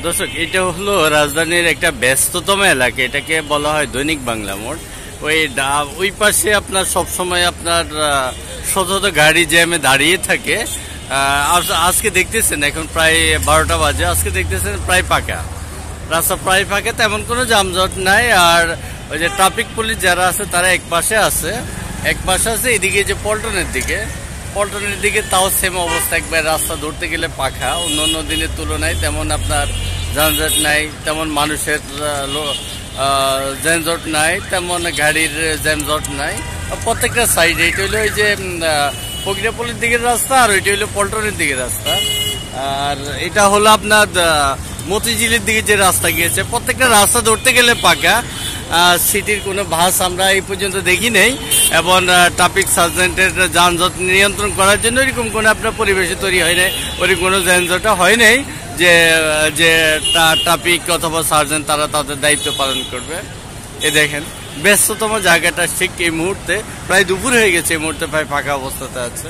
দর্শক, এটা হলো রাজধানীর একটা ব্যস্ততম এলাকা, এটাকে বলা হয় দৈনিক বাংলা মোড়। ওই পাশে আপনার সবসময় আপনার শত শত গাড়ি জ্যামে দাঁড়িয়ে থাকে। আজকে দেখতেছেন এখন প্রায় 12টা বাজে, আজকে দেখতেছেন প্রায় ফাঁকা রাস্তা, প্রায় ফাঁকা, তেমন কোনো যানজট নাই। আর ওই যে ট্রাফিক পুলিশ যারা আছে তারা এক পাশে আছে, এদিকে যে পল্টনের দিকে তাও সেম অবস্থা, একবার রাস্তা ধরতে গেলে পাখা। অন্য দিনের তুলনায় তেমন আপনার যানজট নাই, তেমন মানুষের যানজট নাই, তেমন গাড়ির যানজট নাই প্রত্যেকটা সাইডে। এটা হলো ওই যে প্রক্রিয়াপল্লির দিকের রাস্তা, আর ওইটা হলো পল্টনের দিকের রাস্তা। আর এটা হলো আপনার মতিঝিলের দিকে যে রাস্তা গিয়েছে, প্রত্যেকটা রাস্তা ধরতে গেলে পাকা। সিটির কোনো বাস আমরা এই পর্যন্ত দেখি নেই, এবং ট্রাফিক সার্জেন্টের যানজট নিয়ন্ত্রণ করার জন্য এরকম কোনো আপনার পরিবেশে তৈরি হয় নাই, ওরকম কোনো যানজট হয় নাই যে ট্রাফিক অথবা সার্জেন্ট তারা তাদের দায়িত্ব পালন করবে। এ দেখেন ব্যস্ততম জায়গাটা ঠিক এই মুহূর্তে প্রায় দুপুর হয়ে গেছে, এই মুহূর্তে প্রায় ফাঁকা অবস্থাতে আছে।